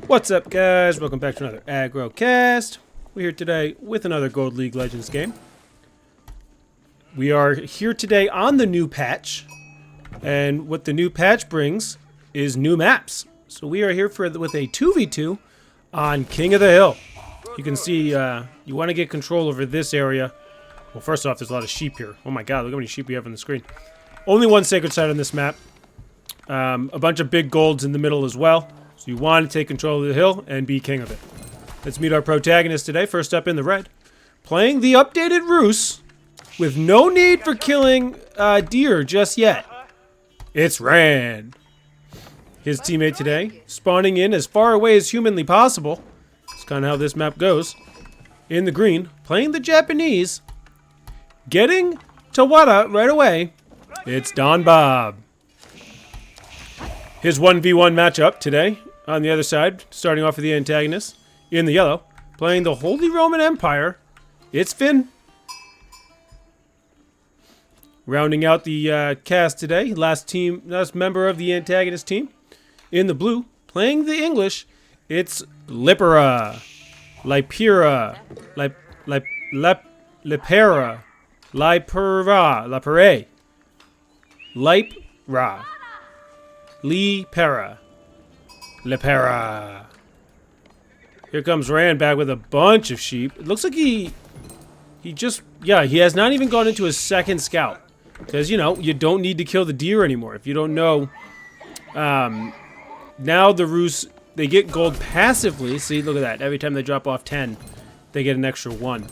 What's up, guys? Welcome back to another AgroCast. We're here today with another Gold League Legends game. We are here today on the new patch, and what the new patch brings is new maps. So we are here with a 2v2 on King of the Hill. You can see you want to get control over this area. Well, first off, there's a lot of sheep here. Oh my god, look how many sheep we have on the screen. Only one sacred site on this map. A bunch of big golds in the middle as well. So you want to take control of the hill and be king of it. Let's meet our protagonist today. First up in the red. Playing the updated Rus with no need for killing deer just yet. It's Ran. His teammate today, spawning in as far away as humanly possible. That's kind of how this map goes. In the green, playing the Japanese. Getting to Wada right away. It's Don Bob. His 1v1 matchup today, on the other side, starting off with the antagonist, in the yellow, playing the Holy Roman Empire, it's Finn. Rounding out the cast today, last member of the antagonist team, in the blue, playing the English, it's Lipera, Lipera, Lipera, Lepera. Here comes Rand back with a bunch of sheep. It looks like he has not even gone into his second scout. Because, you know, you don't need to kill the deer anymore. If you don't know, now the Rus, they get gold passively. See, look at that. Every time they drop off 10, they get an extra 1.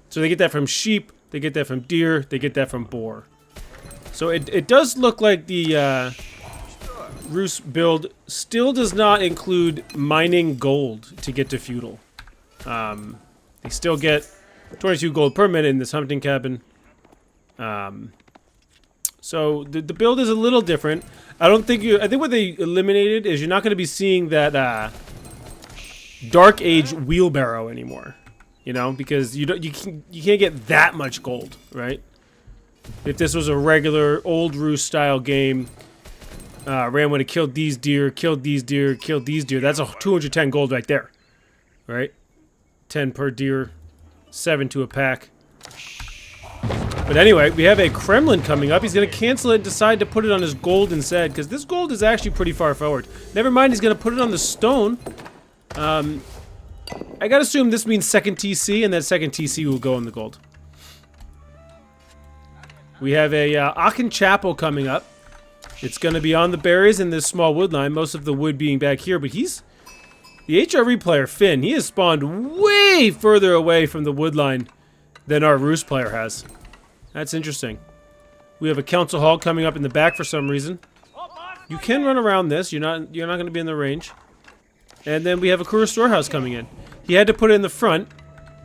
So they get that from sheep, they get that from deer, they get that from boar. So it does look like the Rus build still does not include mining gold to get to feudal. They still get 22 gold per minute in this hunting cabin. So the build is a little different. I think what they eliminated is you're not going to be seeing that Dark Age wheelbarrow anymore. You know, because you can't get that much gold, right? If this was a regular old Rus style game, Ram would have killed these deer, killed these deer, killed these deer. That's a 210 gold right there, right? 10 per deer, 7 to a pack. But anyway, we have a Kremlin coming up. He's going to cancel it and decide to put it on his gold instead, because this gold is actually pretty far forward. Never mind, he's going to put it on the stone. I gotta assume this means second TC, and that second TC will go in the gold. We have a Aachen Chapel coming up. It's gonna be on the berries in this small wood line, most of the wood being back here, but the HRE player, Finn, he has spawned way further away from the wood line than our Rus player has. That's interesting. We have a council hall coming up in the back for some reason. You can run around this, you're not gonna be in the range. And then we have a Kura storehouse coming in. He had to put it in the front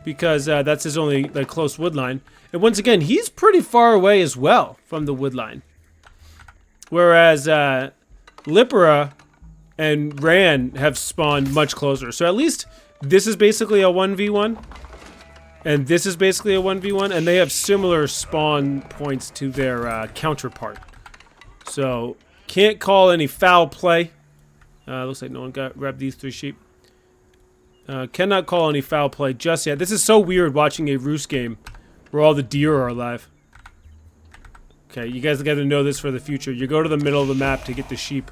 because that's his only close wood line. And once again, he's pretty far away as well from the wood line. Whereas Lipera and Ran have spawned much closer. So at least this is basically a 1v1. And this is basically a 1v1. And they have similar spawn points to their counterpart. So can't call any foul play. Looks like no one grabbed these 3 sheep. Cannot call any foul play just yet. This is so weird watching a Rus game where all the deer are alive. Okay, you guys got to know this for the future. You go to the middle of the map to get the sheep.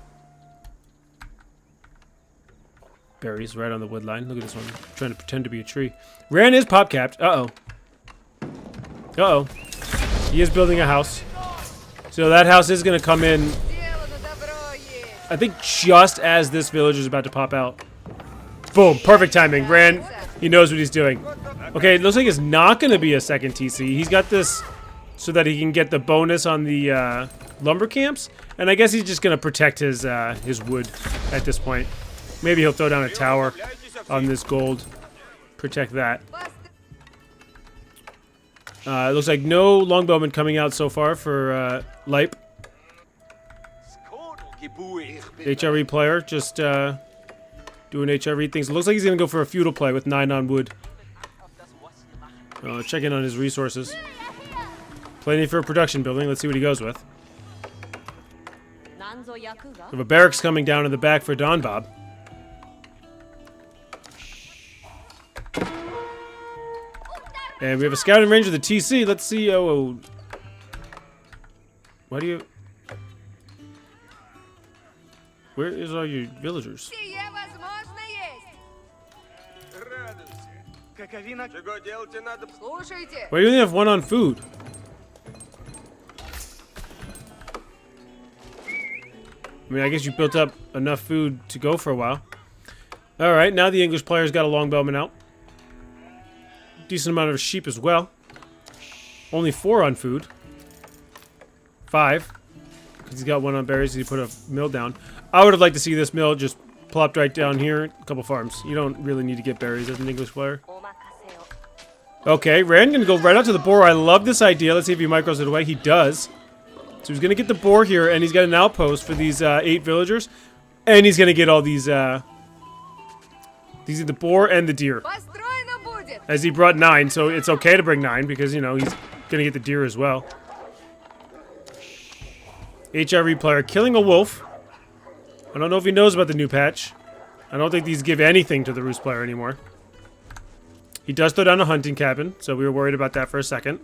Berries right on the wood line. Look at this one. Trying to pretend to be a tree. Ran is pop capped. Uh-oh. Uh-oh. He is building a house. So that house is going to come in, I think, just as this village is about to pop out. Boom. Perfect timing. Ran, he knows what he's doing. Okay, it looks like it's not going to be a second TC. He's got this so that he can get the bonus on the lumber camps. And I guess he's just going to protect his wood at this point. Maybe he'll throw down a tower on this gold. Protect that. It looks like no longbowmen coming out so far for Lipe. HRE player just doing HRE things. It looks like he's going to go for a feudal play with 9 on wood. Check in on his resources. Planning for a production building. Let's see what he goes with. We have a barracks coming down in the back for Don Bob. And we have a scouting range with a TC. Let's see. Oh. Why do you... Where is all your villagers? Why do you only have one on food? I mean, I guess you built up enough food to go for a while. Alright, now the English player's got a longbowman out. Decent amount of sheep as well. Only 4 on food. 5. Because he's got 1 on berries, he put a mill down. I would have liked to see this mill just plopped right down here. A couple farms. You don't really need to get berries as an English player. Okay, Rand gonna go right out to the boar. I love this idea. Let's see if he micros it away. He does. So he's gonna get the boar here, and he's got an outpost for these 8 villagers. And he's gonna get all these are the boar and the deer. As he brought 9, so it's okay to bring 9 because, you know, he's gonna get the deer as well. HRV player killing a wolf. I don't know if he knows about the new patch. I don't think these give anything to the roost player anymore. He does throw down a hunting cabin, so we were worried about that for a second.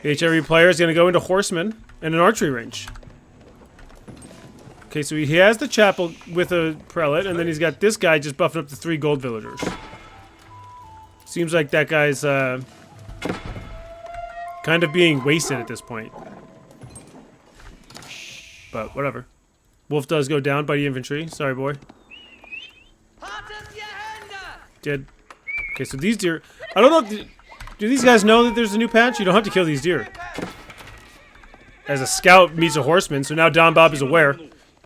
The HRV player is going to go into horsemen and an archery range. Okay, so he has the chapel with a prelate, and then he's got this guy just buffing up the 3 gold villagers. Seems like that guy's kind of being wasted at this point. But whatever. Wolf does go down by the infantry. Sorry, boy. Dead. Okay, so these deer... I don't know... Do these guys know that there's a new patch? You don't have to kill these deer. As a scout meets a horseman, so now Don Bob is aware.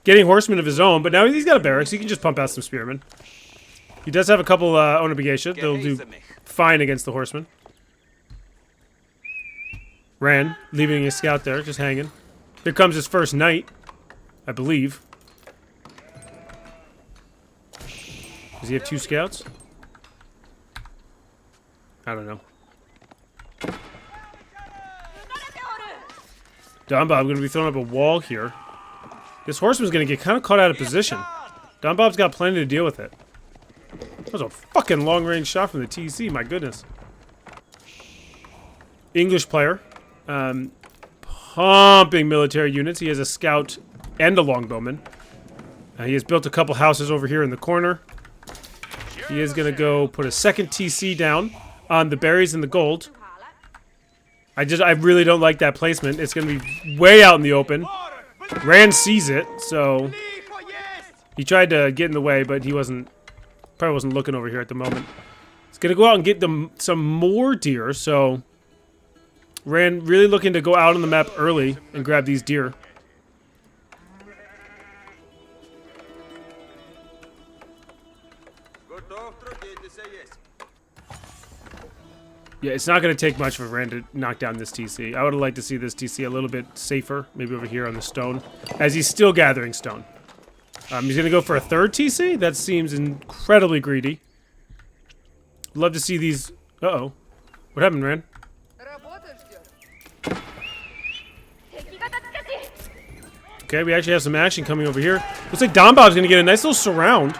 Getting horsemen of his own, but now he's got a barracks. He can just pump out some spearmen. He does have a couple Onabigesha. They'll do fine against the horsemen. Ran, leaving his scout there, just hanging. Here comes his first knight, I believe. Does he have 2 scouts? I don't know. Don Bob going to be throwing up a wall here. This horseman's going to get kind of caught out of position. Don Bob's got plenty to deal with it. That was a fucking long-range shot from the TC, my goodness. English player. Pumping military units. He has a scout and a longbowman. He has built a couple houses over here in the corner. He is going to go put a second TC down on the berries and the gold. I really don't like that placement. It's going to be way out in the open. Rand sees it, so he tried to get in the way, but he probably wasn't looking over here at the moment. He's going to go out and get them some more deer, so Rand really looking to go out on the map early and grab these deer. Yeah, it's not going to take much for Rand to knock down this TC. I would have liked to see this TC a little bit safer, maybe over here on the stone, as he's still gathering stone. He's going to go for a 3rd TC? That seems incredibly greedy. Love to see these... Uh-oh. What happened, Rand? Okay, we actually have some action coming over here. Looks like Don Bob's going to get a nice little surround.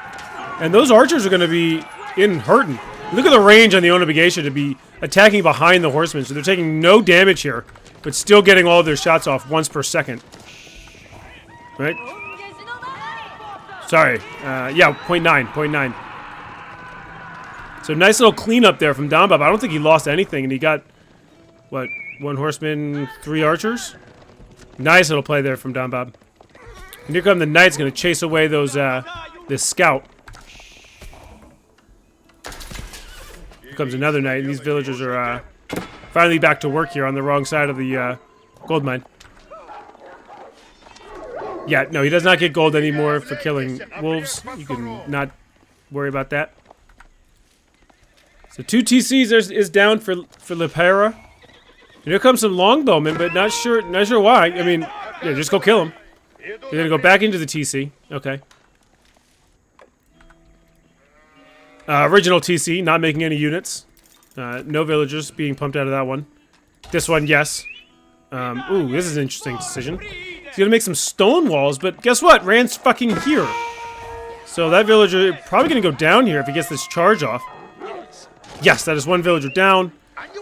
And those archers are going to be in hurting. Look at the range on the Onabigesha to be attacking behind the horsemen, so they're taking no damage here, but still getting all of their shots off once per second. Right? Sorry. Yeah, 0.9. So nice little cleanup there from Don Bob. I don't think he lost anything, and he got, what, 1 horseman, 3 archers? Nice little play there from Don Bob. And here come the knights, going to chase away those, this scout. Here comes another knight, and these villagers are finally back to work here on the wrong side of the gold mine. Yeah, no, he does not get gold anymore for killing wolves. You can not worry about that. So 2 TCs is down for Lepera. And here comes some longbowmen, but not sure why. I mean, yeah, just go kill him. They're gonna go back into the TC. Okay. Original TC, not making any units. No villagers being pumped out of that one. This one, yes. Ooh, this is an interesting decision. He's gonna make some stone walls, but guess what? Rand's fucking here. So that villager probably gonna go down here if he gets this charge off. Yes, that is one villager down.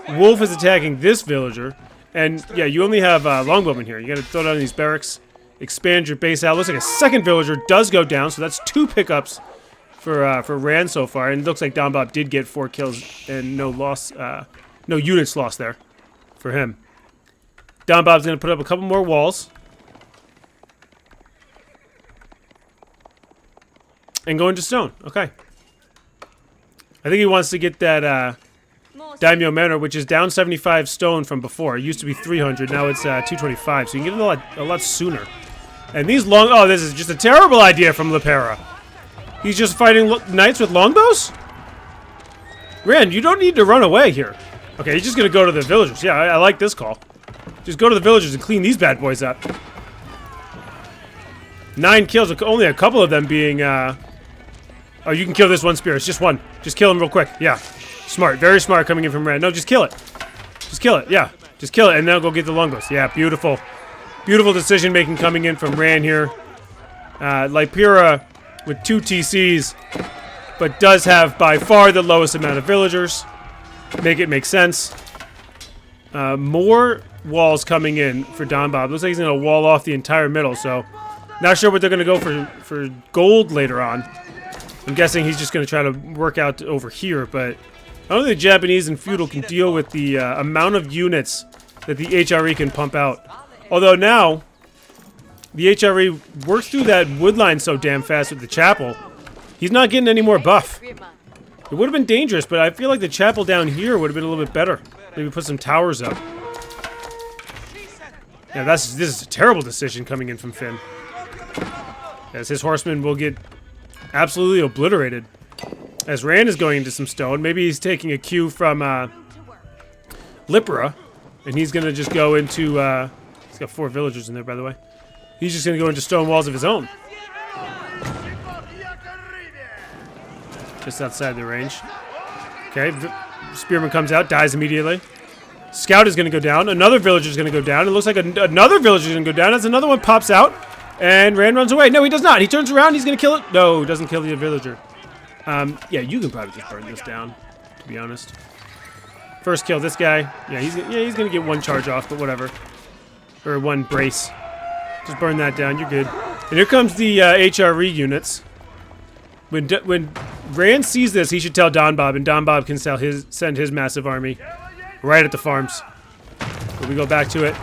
Wolf is attacking this villager. And, yeah, you only have longbowmen here. You gotta throw down these barracks. Expand your base out. Looks like a second villager does go down, so that's 2 pickups for Ran so far. And it looks like Don Bob did get 4 kills and no loss, no units lost there for him. Don Bob's gonna put up a couple more walls. And go into stone. Okay. I think he wants to get that Daimyo Manor, which is down 75 stone from before. It used to be 300, now it's 225. So you can get it a lot sooner. And these long... Oh, this is just a terrible idea from Lepera. He's just fighting knights with longbows? Rand, you don't need to run away here. Okay, he's just going to go to the villagers. Yeah, I like this call. Just go to the villagers and clean these bad boys up. 9 kills, only a couple of them being... Oh, you can kill this one spear. It's just one. Just kill him real quick. Yeah. Smart. Very smart coming in from Rand. No, just kill it. Just kill it. Yeah. Just kill it, and then I'll go get the longbows. Yeah, beautiful. Beautiful decision-making coming in from Rand here. Lypira with 2 TCs, but does have by far the lowest amount of villagers. Make it make sense. More walls coming in for Don Bob. Looks like he's going to wall off the entire middle, so... Not sure what they're going to go for gold later on. I'm guessing he's just going to try to work out over here, but I don't think the Japanese and feudal can deal with the amount of units that the HRE can pump out. Although now, the HRE works through that wood line so damn fast with the chapel, he's not getting any more buff. It would have been dangerous, but I feel like the chapel down here would have been a little bit better. Maybe put some towers up. Yeah, this is a terrible decision coming in from Finn. As his horsemen will get absolutely obliterated. As Rand is going into some stone, maybe he's taking a cue from Lipera, and he's going to just go into... he's got 4 villagers in there, by the way. He's just going to go into stone walls of his own. Just outside the range. Okay, Spearman comes out, dies immediately. Scout is going to go down. Another villager is going to go down. It looks like another villager is going to go down as another one pops out. And Rand runs away. No, he does not. He turns around. He's going to kill it. No, he doesn't kill the villager. Yeah, you can probably just burn this down, to be honest. First kill this guy. Yeah, he's going to get 1 charge off, but whatever. Or 1 brace. Just burn that down. You're good. And here comes the HRE units. When Rand sees this, he should tell Don Bob, and Don Bob can send his massive army right at the farms. So we go back to it.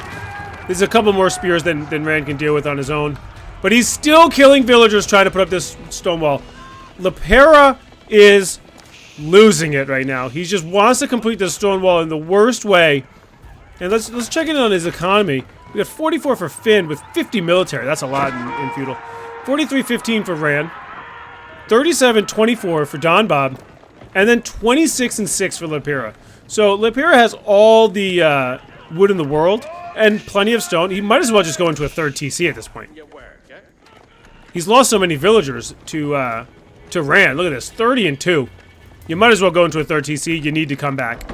There's a couple more spears than Rand can deal with on his own. But he's still killing villagers trying to put up this stone wall. Lepera is losing it right now. He just wants to complete this stone wall in the worst way. And let's check in on his economy. We got 44 for Finn with 50 military. That's a lot in feudal. 43-15 for Rand. 37-24 for Don Bob. And then 26-6 for Lepera. So Lepera has all the wood in the world. And plenty of stone. He might as well just go into a 3rd TC at this point. He's lost so many villagers to Rand. Look at this, 30-2. You might as well go into a 3rd TC. You need to come back.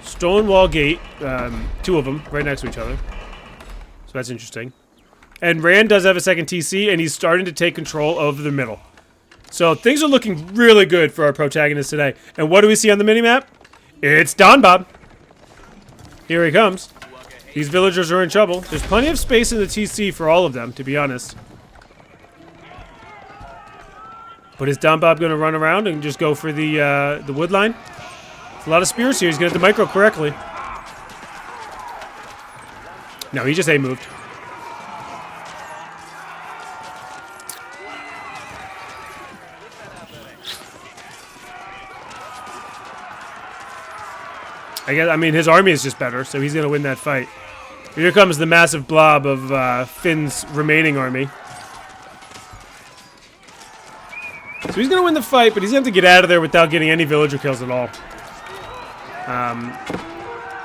Stonewall Gate, 2 of them right next to each other. So that's interesting. And Rand does have a 2nd TC, and he's starting to take control of the middle. So things are looking really good for our protagonist today. And what do we see on the minimap? It's Don Bob. Here he comes. These villagers are in trouble. There's plenty of space in the TC for all of them, to be honest. But is Don Bob going to run around and just go for the wood line? There's a lot of spears here. He's going to hit the micro correctly. No, he just A-moved. I mean, his army is just better, so he's going to win that fight. Here comes the massive blob of Finn's remaining army. So he's going to win the fight, but he's going to have to get out of there without getting any villager kills at all.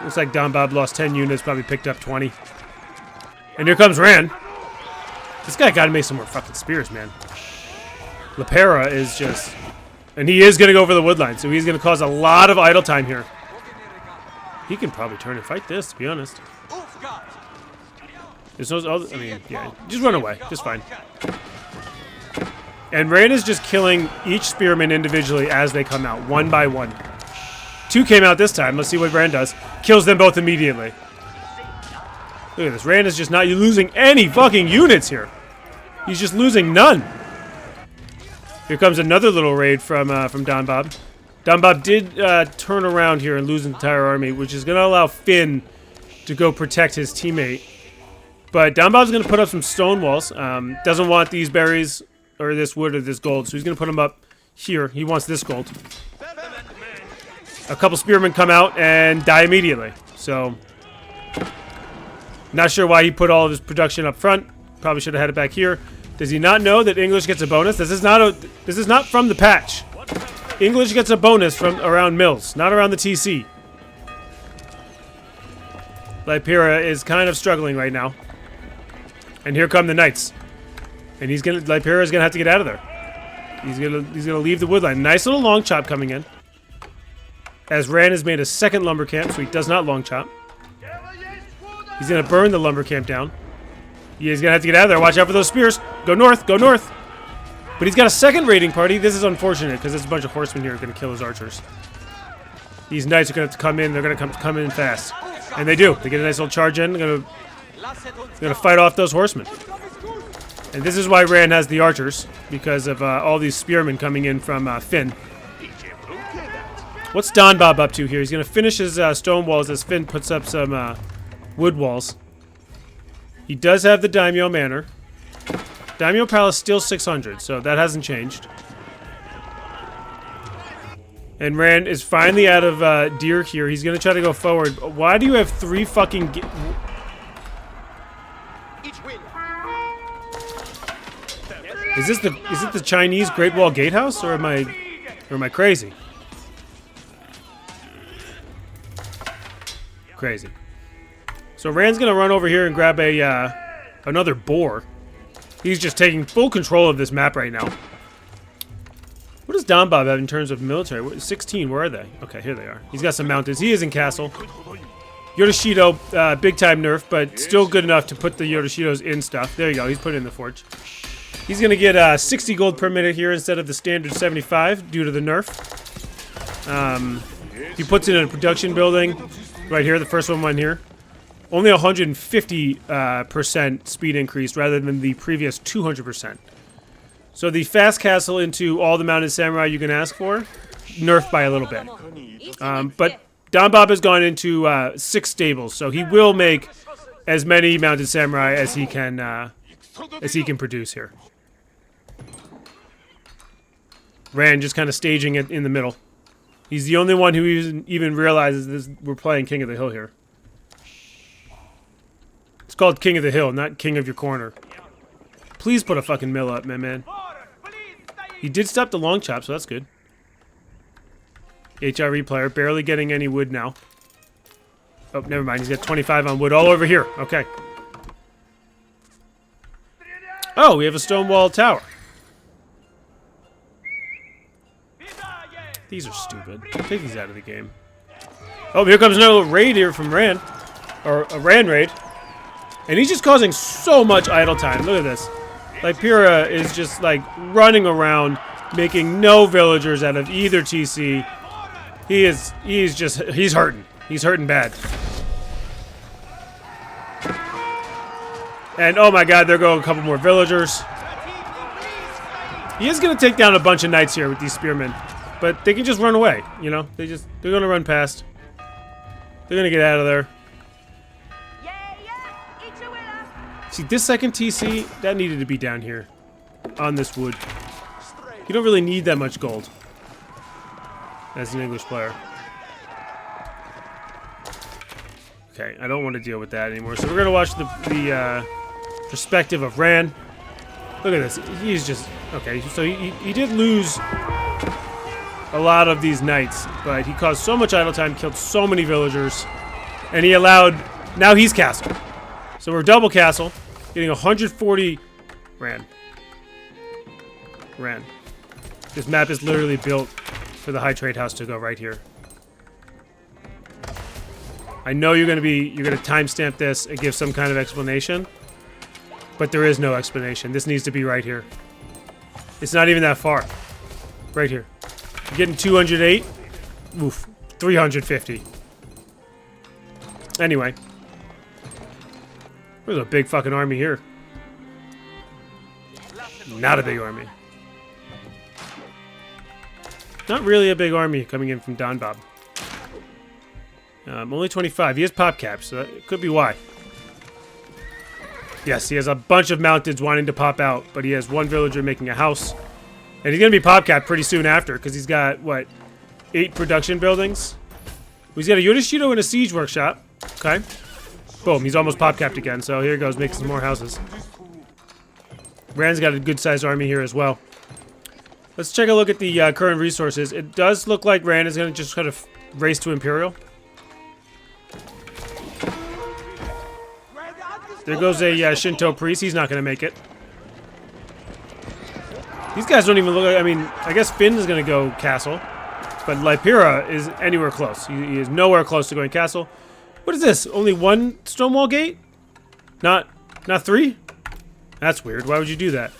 Looks like Don Bob lost 10 units, probably picked up 20. And here comes Rand. This guy got to make some more fucking spears, man. Lepera is just... And he is going to go for the wood line, so he's going to cause a lot of idle time here. He can probably turn and fight this, to be honest. There's no other, I mean, yeah, just run away. Just fine. And Rand is just killing each spearman individually as they come out, one by one. Two came out this time. Let's see what Rand does. Kills them both immediately. Look at this. Rand is just not losing any fucking units here. He's just losing none. Here comes another little raid from Don Bob. Don Bob did turn around here and lose an entire army, which is going to allow Finn to go protect his teammate. But Don Bob's going to put up some stone walls. Doesn't want these berries or this wood or this gold, so he's going to put them up here. He wants this gold. A couple spearmen come out and die immediately. So, not sure why he put all of his production up front. Probably should have had it back here. Does he not know that English gets a bonus? This is not from the patch. English gets a bonus from around mills, not around the TC. Lypera is kind of struggling right now. And here come the knights. And Lypera is gonna have to get out of there. He's gonna leave the woodline. Nice little long chop coming in. As Rand has made a second lumber camp, so he does not long chop. He's gonna burn the lumber camp down. He's gonna have to get out of there. Watch out for those spears. Go north, go north. But he's got a second raiding party. This is unfortunate because there's a bunch of horsemen here who are gonna kill his archers. These knights are gonna have to come in. They're gonna come in fast, and they do. They get a nice little charge in. They're gonna fight off those horsemen. And this is why Rand has the archers, because of all these spearmen coming in from Finn. What's Don Bob up to here? He's gonna finish his stone walls as Finn puts up some wood walls. He does have the Daimyo Manor. Daimyo Palace still 600, so that hasn't changed. And Rand is finally out of deer here. He's gonna try to go forward. Why do you have three fucking? Is it the Chinese Great Wall Gatehouse, or am I crazy? Crazy. So Rand's gonna run over here and grab a another boar. He's just taking full control of this map right now. What does Don Bob have in terms of military? 16, where are they? Okay, here they are. He's got some mountains. He is in castle. Yodoshido, big time nerf, but still good enough to put the Yodoshidos in stuff. There you go, he's put it in the forge. He's gonna get 60 gold per minute here instead of the standard 75 due to the nerf. He puts it in a production building right here, the first one went here. Only 150% speed increase rather than the previous 200%. So the fast castle into all the mounted samurai you can ask for, nerfed by a little bit. But Don Bob has gone into 6 stables, so he will make as many mounted samurai as he can produce here. Rand just kind of staging it in the middle. He's the only one who even realizes this. We're playing King of the Hill here. It's called King of the Hill, not King of your corner. Please put a fucking mill up, man. He did stop the long chop, so that's good. HRE player, barely getting any wood now. Oh, never mind. He's got 25 on wood all over here. Okay. Oh, we have a stone wall tower. These are stupid. Take these out of the game. Oh, here comes another raid here from Rand. Or a Rand raid. And he's just causing so much idle time. Look at this. Lypera is just like running around, making no villagers out of either TC. He's hurting. He's hurting bad. And oh my god, there go a couple more villagers. He is gonna take down a bunch of knights here with these spearmen. But they can just run away, you know? They're gonna run past. They're gonna get out of there. See, this second TC, that needed to be down here. On this wood. You don't really need that much gold. As an English player. Okay, I don't want to deal with that anymore. So we're gonna watch the perspective of Rand. Look at this. He's just... Okay, so he did lose a lot of these knights, but he caused so much idle time, killed so many villagers, and he allowed... Now he's castle. So we're double castle, getting 140... Rand. This map is literally built for the high trade house to go right here. I know you're gonna timestamp this and give some kind of explanation, but there is no explanation. This needs to be right here. It's not even that far. Right here. You're getting 208. Oof. 350. Anyway. There's a big fucking army here. Not a big army. Not really a big army coming in from Don Bob. Only 25. He has pop caps, so that could be why. Yes, he has a bunch of mounteds wanting to pop out, but he has one villager making a house. And he's going to be pop capped pretty soon after, because he's got, what, 8 production buildings? He's got a Yodashido and a siege workshop. Okay. Boom, he's almost pop capped again, so here he goes, making some more houses. Rand's got a good-sized army here as well. Let's take a look at the current resources. It does look like Rand is going to just kind of race to Imperial. There goes a Shinto priest. He's not going to make it. These guys don't even look like... I mean, I guess Finn is going to go castle. But Lypira is anywhere close. He is nowhere close to going castle. What is this? Only 1 Stonewall Gate? Not 3? That's weird. Why would you do that?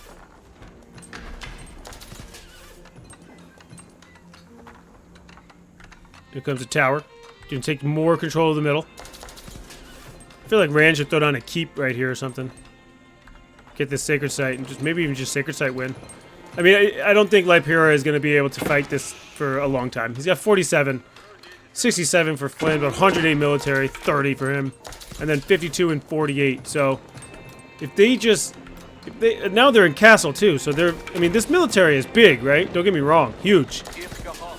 Here comes a tower. You can take more control of the middle. I feel like Rand should throw down a keep right here or something. Get this sacred site and just maybe even just sacred site win. I mean, I don't think Lypira is going to be able to fight this for a long time. He's got 47, 67 for Flynn, but 108 military, 30 for him, and then 52 and 48. So if they just, now they're in castle too. So they're, I mean, this military is big, right? Don't get me wrong, huge.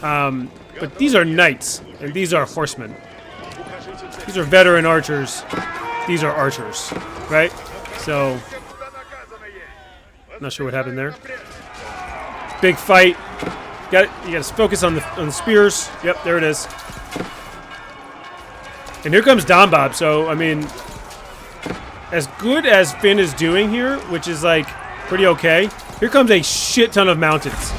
But these are knights and these are horsemen. These are veteran archers. These are archers, right? So, not sure what happened there. Big fight. You got to focus on the spears. Yep, there it is. And here comes Don Bob. So, I mean, as good as Finn is doing here, which is like pretty okay, here comes a shit ton of mountains.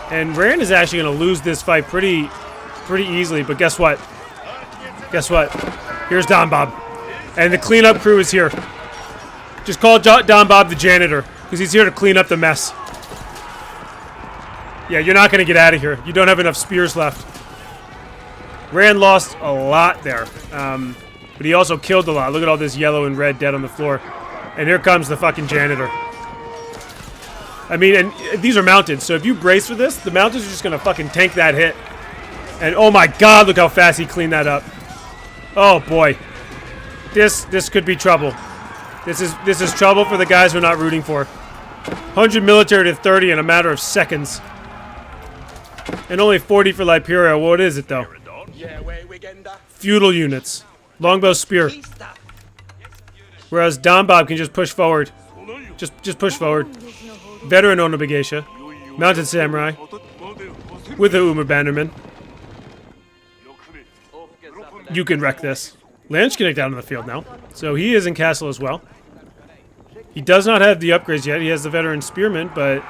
And Rand is actually going to lose this fight pretty easily. But guess what? Guess what? Here's Don Bob. And the cleanup crew is here. Just call Don Bob the janitor, because he's here to clean up the mess. Yeah, you're not going to get out of here. You don't have enough spears left. Rand lost a lot there. But he also killed a lot. Look at all this yellow and red dead on the floor. And here comes the fucking janitor. I mean, and these are mountains, so if you brace for this, the mountains are just going to fucking tank that hit. And oh my god, look how fast he cleaned that up. Oh boy. This could be trouble. This is trouble for the guys we're not rooting for. 100 military to 30 in a matter of seconds. And only 40 for Lypira. What is it though? Feudal units. Longbow spear. Whereas Don Bob can just push forward. Just push forward. Veteran Onobegeisha. Mounted Samurai. With the Umar Bannerman. You can wreck this. Landsknecht out on the field now. So he is in castle as well. He does not have the upgrades yet. He has the veteran spearman, but...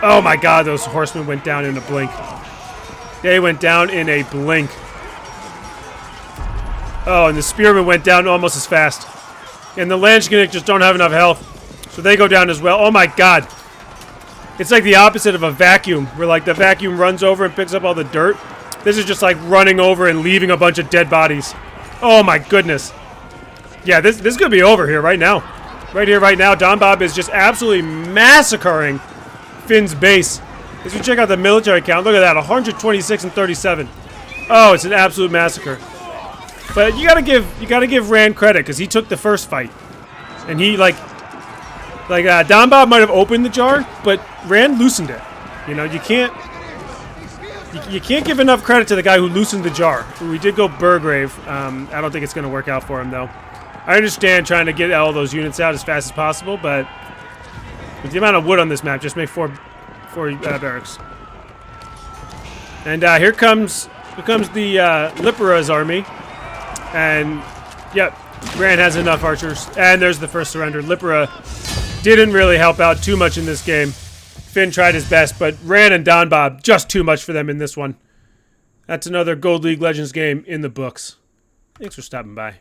Oh my god, those horsemen went down in a blink. They went down in a blink. Oh, and the spearmen went down almost as fast. And the Landsknecht just don't have enough health. So they go down as well. Oh my god. It's like the opposite of a vacuum, where like the vacuum runs over and picks up all the dirt. This is just like running over and leaving a bunch of dead bodies. Oh my goodness. Yeah, this could be over here right now. Right here, right now, Don Bob is just absolutely massacring Finn's base. As you check out the military count, look at that, 126 and 37. Oh, it's an absolute massacre. But you gotta give Rand credit, because he took the first fight. And he Don Bob might have opened the jar, but Rand loosened it. You know, you can't give enough credit to the guy who loosened the jar. We did go Burgrave. I don't think it's going to work out for him, though. I understand trying to get all those units out as fast as possible, but with the amount of wood on this map, just make four barracks. And here comes the Lypira's army. And, yep, Rand has enough archers. And there's the first surrender. Lypira didn't really help out too much in this game. Finn tried his best, but Rand and Don Bob, just too much for them in this one. That's another Gold League Legends game in the books. Thanks for stopping by.